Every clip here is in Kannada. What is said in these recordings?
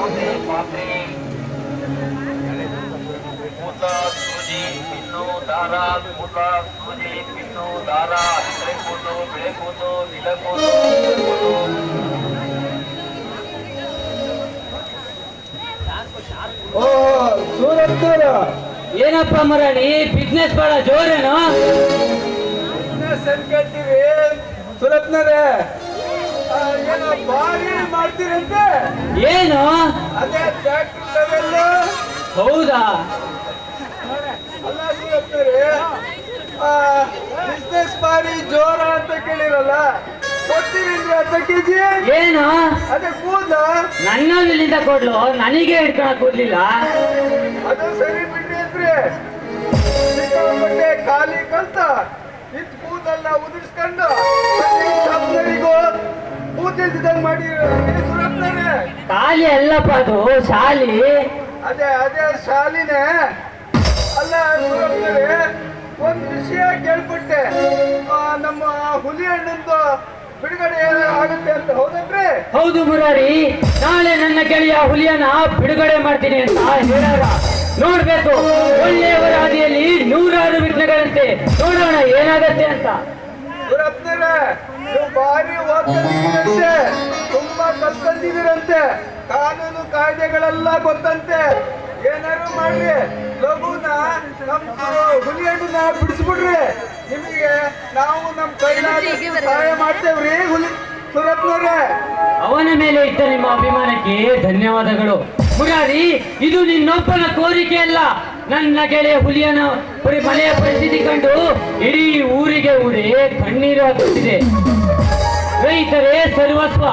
ಸೂಜಿ ಪಿನ್ನು ದಾರ ಕೂದ ಸೂಜಿ ಪಿನ್ನು ದಾರ ಹಸಿರೆ ಕೂದು ಬಿಳೆ ಕೂದು ನೀಲ ಕೂದು ಓ ಸೂರತ್ನವ್ರ ಏನಪ್ಪ ಮರಾಣಿ ಬಿಸ್ನೆಸ್ ಬಹಳ ಜೋರೇನು? ಬಿಸ್ನೆಸ್ ಅನ್ಕೊಳ್ತೀವಿ ಸೂರತ್ನವ್ರೆ. ಏನೋ ಬಾರಿ ಮಾಡ್ತೀರಂತೆ. ಏನು? ಅದೇ ಟ್ರ್ಯಾಕ್ಟರ್ ಲೆವೆಲ್. ಹೌದಾ? ಅಲ್ಲ ಸೂರತ್ನವ್ರೆ, ಬಿಸ್ನೆಸ್ ಬಾರಿ ಜೋರ ಅಂತ ಕೇಳಿರಲ್ಲ, ಕೊಡ್ತೀರಿ ಅರ್ಧ ಕೆಜಿ? ಏನು? ಅದೇ ಕೂದ ನನ್ನಲ್ಲಿಂದ ಕೊಡ್ಲು, ನನಗೆ ಹಿಡ್ಕೊಳಕ್ ಕೊಡ್ಲಿಲ್ಲ. ಅದು ಸರಿ ಬಿಡ್ರಿ ಅಂದ್ರಿ. ಸಿಕ್ಕಾಪಟ್ಟೆ ಖಾಲಿ ಕಲ್ತ ಇದ್ ಕೂದಲ್ಲ ಉದುರಿಸ್ಕೊಂಡು ಸಪ್ನರಿಗೂ ಕೂದಿಲ್ದಂಗ್ ಮಾಡಿ ಸುರತ್ತಾರೆ. ಖಾಲಿ ಅಲ್ಲಪ್ಪ, ಅದು ಶಾಲಿ. ಅದೇ ಶಾಲಿನೇ. ಅಲ್ಲ ಸುರತ್ತಾರೆ, ಒಂದ್ ವಿಷಯ ಕೇಳ್ಪಟ್ಟೆ, ನಮ್ಮ ಹುಲಿ ಹಣ್ಣಂದು ಬಿಡುಗಡೆ ಆಗುತ್ತೆ ಅಂತ, ಹೌದನ್ರಿ? ಹೌದು ಮುರಾರಿ, ನಾಳೆ ನನ್ನ ಗೆಳೆಯ ಹುಲಿಯನ್ನ ಬಿಡುಗಡೆ ಮಾಡ್ತೀನಿ ಅಂತ ಹೇಳಾರ. ನೋಡ್ಬೇಕು, ಒಳ್ಳೆಯವರ ಹಾದಿಯಲ್ಲಿ ನೂರಾರು ವಿಘ್ನಗಳಂತೆ. ನೋಡೋಣ ಏನಾಗತ್ತೆ ಅಂತ. ಸುರತ್ನರೇ, ನೀವು ಭಾರಿ ಓದ್ಕೊಂಡಿದ್ದೀರಂತೆ, ತುಂಬಾ ಕಲ್ತ್ಕೊಂಡಿದ್ದೀರಂತೆ, ಕಾನೂನು ಕಾಯ್ದೆಗಳೆಲ್ಲ ಗೊತ್ತಂತೆ. ಏನಾರು ಮಾಡ್ರಿ, ಲಘುನ ನಮ್ಮ ಹುಲಿ ಹಣ್ಣನ್ನ ಬಿಡಿಸ್ಬಿಡ್ರಿ. ನಿಮಗೆ ನಾವು ನಮ್ಮ ಕೈಲಾದ ಸಹಾಯ ಮಾಡ್ತೇವ್ರಿ ಹುಲಿ ಸುರತ್ನರೇ. ಅವನ ಮೇಲೆ ಇದ್ದ ನಿಮ್ಮ ಅಭಿಮಾನಕ್ಕೆ ಧನ್ಯವಾದಗಳು ಮುರಾರಿ. ಇದು ನಿನ್ನೊಬ್ಬನ ಕೋರಿಕೆ ಅಲ್ಲ. ನನ್ನ ಗೆಳೆಯ ಹುಲಿಯನ ಮನೆಯ ಪರಿಸ್ಥಿತಿ ಕಂಡು ಇಡೀ ಊರಿಗೆ ಕಣ್ಣೀರು ಹಾಕುತ್ತಿದೆ. ರೈತರೇ ಸರ್ವಸ್ವ,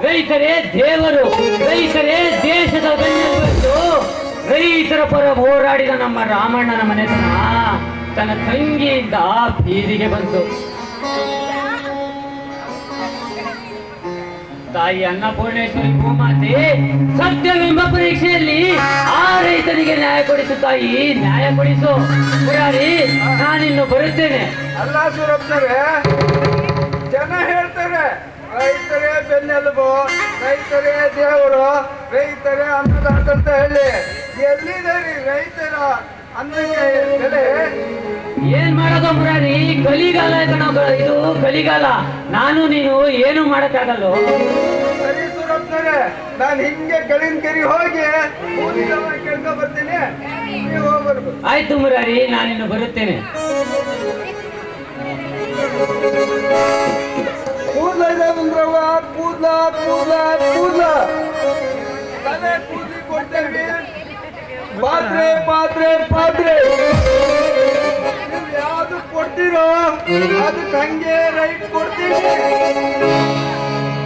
ರೈತರೇ ದೇವರು, ರೈತರೇ ದೇಶದ ಬೆನ್ನೆಲುಬು. ರೈತರ ಪರ ಹೋರಾಡಿದ ನಮ್ಮ ರಾಮಣ್ಣನ ಮನೆತನ ತನ್ನ ತಂಗಿಯಿಂದ ಬೀದಿಗೆ ಬಂತು. ತಾಯಿ ಅನ್ನಪೂರ್ಣೇಶ್ವರಿ ಭೂಮಾತೆ ಸತ್ಯವೆಂಬ ಪರೀಕ್ಷೆಯಲ್ಲಿ ಆ ರೈತನಿಗೆ ನ್ಯಾಯ ಕೊಡಿಸು ತಾಯಿ, ನ್ಯಾಯ ಕೊಡಿಸು. ಮುರಾರಿ, ನಾನಿನ್ನು ಬರುತ್ತೇನೆ. ಅಲ್ಲ ಸುರತ್ನರೇ, ಜನ ಹೇಳ್ತಾರೆ ರೈತರೇ ಬೆನ್ನೆಲುಬು, ರೈತರೇ ದೇವರು, ರೈತರೇ ಅನ್ನದಾತ ಅಂತ ಹೇಳಿ. ಎಲ್ಲಿದೆ ರೀ ರೈತರ ಅನ್ನಕ್ಕೆ ಬೆಲೆ? ಏನ್ ಮಾಡೋದು ಮುರಾರಿ, ಕಲಿಗಾಲ ಕಣೋ, ಇದು ಕಲಿಗಾಲ. ನಾನು ನೀನು ಏನು ಮಾಡಕ್ಕಾಗಲ್ಲ. ಸರಿ ಸುರತ್ನರೇ, ನಾನು ಹಿಂಗೆ ಕೆರಿ ಹೋಗಿ ಕೇಳ್ಕೊ ಬರ್ತೀನಿ, ನೀವು ಹೋಗ್ಬರ್ಬೇಕು. ಆಯ್ತು ಮುರಾರಿ, ನಾನಿನ್ನು ಬರುತ್ತೇನೆ. ಕೂದ್ಲ ಇದಾವಂದ್ರವ, ಕೂದ್ಲ ಕೂದ್ಲ ಕೂದ್ಲ ತಲೆ ಕೂದ್ಲಿ ಕೊಡ್ತೇವೆ. ಪಾತ್ರೆ ಪಾತ್ರೆ ಪಾತ್ರೆ ನೀವು ಯಾವ್ದು ಕೊಡ್ತೀರೋ ಅದಕ್ಕೆ ಹಂಗೆ ರೈಟ್ ಕೊಡ್ತೀವಿ.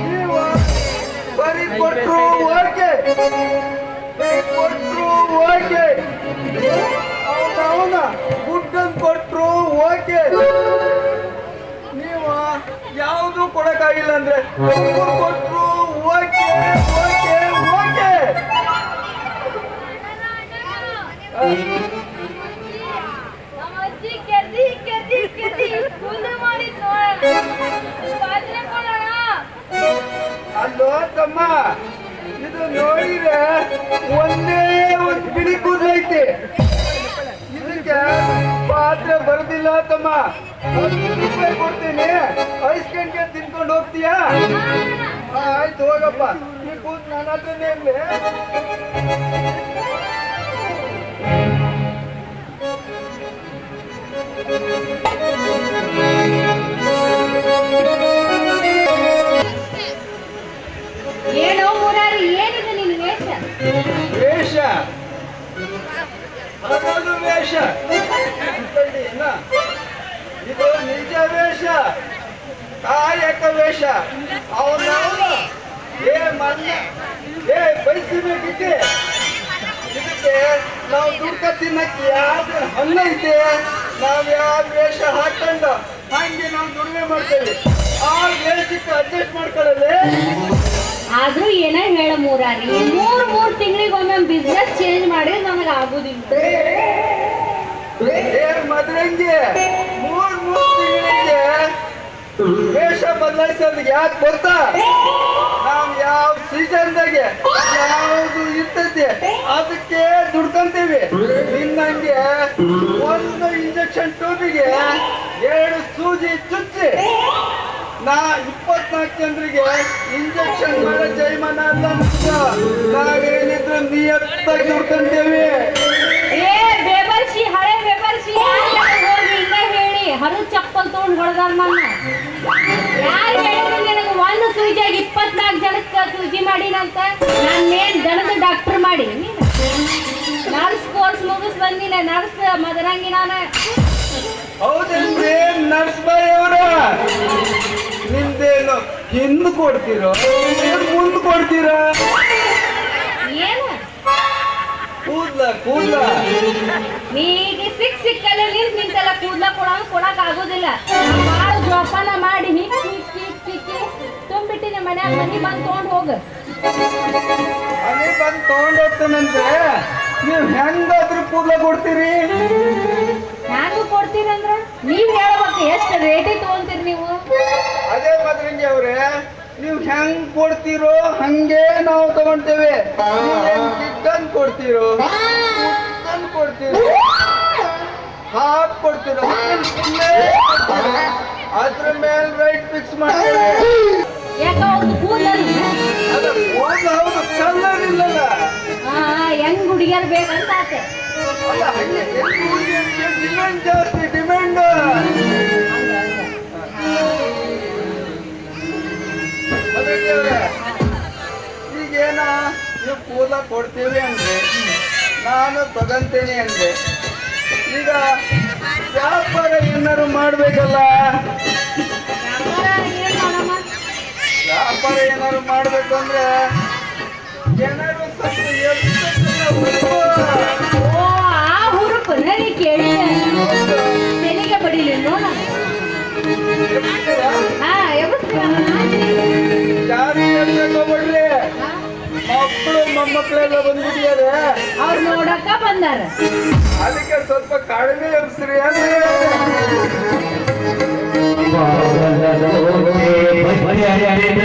ನೀವು ಬರೀ ಕೊಟ್ರು ಓಕೆ, ಕೊಟ್ರು ಓಕೆ, ಅವನ ಗುಡ್ಡನ್ ಕೊಟ್ರು ಓಕೆ. ನೀವು ಯಾವುದು ಕೊಡಕ್ಕಾಗಿಲ್ಲ ಅಂದ್ರೆ ಕೊಟ್ರು ಓಕೆ ಓಕೆ ಓಕೆ. ಅಲ್ಲೋ ತಮ್ಮ, ಇದು ನೋಡಿದ್ರೆ ಒಂದೇ ಒಂದು ಬಿಳಿ ಕೂದಲೈತಿ, ಇದಕ್ಕೆ ಪಾತ್ರೆ ಬರೋದಿಲ್ಲ ತಮ್ಮ. 10 ರೂಪಾಯಿ ಕೊಡ್ತೀನಿ, ಐಸ್ಕಂಡ್ಗೆ ತಿನ್ಕೊಂಡು ಹೋಗ್ತೀಯಾ? ಆಯ್ತು ಹೋಗಪ್ಪ, ಈ ಕೂತ್ ನನ್ನ ಹತ್ರನೇ ಇರ್ಲಿ. ಏನೋ ಮುರಾರಿ, ಏನಿದೆ ನಿನ್ನ ವೇಷ? ವೇಷ ಅದೊಂದು ವೇಷ, ಇದು ನಿಜ ವೇಷ, ಕಾಯಕ ವೇಷ. ಅವನ ಏ ಮಲ್ಲ ಏ ಬಯಸಬೇಕಿದ್ದೆ, ಇದಕ್ಕೆ ನಾವು ದುಡ್ಕ ತಿನ್ನಕ್ಕೆ ಯಾವ್ದು ಹಣ್ಣೈತೆ, ನಾವು ಯಾವ ವೇಷ ಹಾಕೊಂಡು ಹಂಗೆ ನಾವು ದುಡಿಮೆ ಮಾಡ್ತೇವೆ. ಆ ವೇಷಕ್ಕೆ ಅಡ್ಜಸ್ಟ್ ಮಾಡ್ಕೊಳ್ಳಲ್ಲ. ಆದ್ರೂ ಏನ ಹೇಳ ಮುರಾರಿ, ಮೂರ್ ತಿಂಗಳಿಗೊಮ್ಮೆ ಬಿಸ್ನೆಸ್ ಚೇಂಜ್ ಮಾಡಿದ್ರೆ ನಮಗೆ ಆಗುದಿಲ್ಲ. ಮದ್ರಂಗಿ 3 ತಿಂಗಳಿಗೆ ವೇಷ ಬದಲಾಯಿಸೋದು ಯಾಕೆ ಗೊತ್ತಾ? ನಾವು ಯಾವ ಸೀಸನ್ದಾಗೆ ಯಾವುದು ದುಡ್ಕಂತೀವಿ. ನಿನ್ನಂಗೆ ಒಂದು ಇಂಜೆಕ್ಷನ್ ಟ್ಯೂಬಿಗೆ 2 ಸೂಜಿ ಚುಚ್ಚಿ 24 ಜನರಿಗೆ ಇಂಜೆಕ್ಷನ್ ಮಾಡೋ ಜೈಮಾನ ಅಲ್ಲ ಮುಖ್ಯ. ನಾವೇನಿದ್ರು ನಿಯತ್ತಾಗಿ ದುಡ್ಕಂತೀವಿ. ಏ ಬೇಬರ್ಸಿ ಹಳೆ ಬೇಬರ್ಸಿ ಹೋಗಿ ಹಿಂಗ ಹೇಳಿ ಹರು ಚಪ್ಪಲ್ ತಗೊಂಡ್ ಹೊಡೆದಾರ ನನ್ನ. ಯಾರು ಹೇಳಿದ್ರು ನಿನಗೆ ಒಂದು ಸೂಜಿಯಾಗಿ 24 ಜನಕ್ಕೆ ಸೂಜಿ ಮಾಡಿನಂತ? ನಾನೇನ್ ದನದ ಡಾಕ್ಟರ್ ಮಾಡಿ ನರ್ಸ್ ಕೋರ್ಸ್ ಮುಗಿಸ್ ಬಂದಿನ ನರ್ಸ್ ಮದರಂಗಿ ನಾನು. ಹೌದೇನ್ರಿ ನರ್ಸ್ ಬಾಯ್ ಅವರ? ನಿಮ್ದೇನು ಹಿಂದ್ ಕೊಡ್ತೀರೋ ಮುಂದ್ ಕೊಡ್ತೀರಾ? ಏನು ಕೂದ್ಲ ನೀಗ ಸಿಕ್ಕಲ್ಲಿ ನಿಂತೆಲ್ಲ ಕೂದ್ಲ ಕೊಡಕ್ ಆಗೋದಿಲ್ಲ. ಮಾಡು ಜೋಪಾನ ಮಾಡಿ ಹಿಕ್ಕಿ ತುಂಬಿಟ್ಟಿನಿ ಮನ್ಯಾಗ. ಮನಿ ಬಂದ್ ತಗೊಂಡ್ ಹೋಗ. ಮನೆ ಬಂದು ತಗೊಂಡ್ ಹೋಗ್ತೇನಂದ್ರೆ ನೀವ್ ಹೆಂಗಾದ್ರೂ ಕೂದ್ಲ ಕೊಡ್ತೀರಿ? ನಾನು ಕೊಡ್ತೀನಿ ಅಂದ್ರ ನೀವ್ ಹೇಳ್ಬೇಕು ಎಷ್ಟು ರೇಟಿಗೆ ತಗೊಂತೀರಿ ನೀವು? ಅದೇ ಮದ್ರಂಗಿ ಅವ್ರೆ, ನೀವ್ ಹೆಂಗ್ ಕೊಡ್ತೀರೋ ಹಂಗೆ ನಾವು ತಗೊಂತೇವೆ. ಕಿಟ್ಟನ್ ಕೊಡ್ತೀರೋ ಕುಟ್ಟನ್ ಕೊಡ್ತೀರೋ ಹಾಫ್ ಕೊಡ್ತೀರೋ ಅದ್ರ ಮೇಲೆ ರೈಟ್ ಫಿಕ್ಸ್ ಮಾಡ್ತೇವೆ. ಯಾಕ ಅವ್ರದ್ದು ಕೂದಲಲ್ಲಿ ಅದ ಕೂದ್ಲು ಹೌದು, ಕಲ್ಲರ್ ಇಲ್ಲಲ್ಲ. ಹೆಂಗ್ ಹುಡುಗಿಯರ್ ಬೇಕಂತ ಆತೆ. ಅಲ್ಲ ಹಂಗೆ ಡಿಮ್ಯಾಂಡ್ ಜಾಸ್ತಿ, ಡಿಮ್ಯಾಂಡ್. ಈಗೇನ ನೀವು ಕೂದಲ ಕೊಡ್ತೀವಿ ಅಂದ್ರೆ ನಾನು ತಗಂತೇನೆ ಅಂದ್ರೆ ಈಗ ವ್ಯಾಪಾರ ಏನಾರು ಮಾಡ್ಬೇಕಲ್ಲ. ವ್ಯಾಪಾರ ಏನಾರು ಮಾಡ್ಬೇಕು ಅಂದ್ರೆ ಜನರು ಸ್ವಲ್ಪ ಓ ಆ ಹುರುಪು ನೀ ಕೇಳಿ ತೆಲಿಗೆ ಬಡಿಲಿ ನೋಡ. ಹಾ ಜಾರಿ ತಗೊಬಿಡ್ರಿ. ಮಕ್ಕಳು ಮೊಮ್ಮಕ್ಕಳೆಲ್ಲ ಬಂದ್ಬಿಟ್ಟಿದ್ದಾರೆ, ಅವ್ರು ನೋಡಕ್ಕ ಬಂದಾರ. ಅದಕ್ಕೆ ಸ್ವಲ್ಪ ಕಡಿಮೆ ಎಬ್ಸ್ರಿ ಅಂದ್ರೆ ಬಾಬಲದೋಕೆ ಬಜರಿನ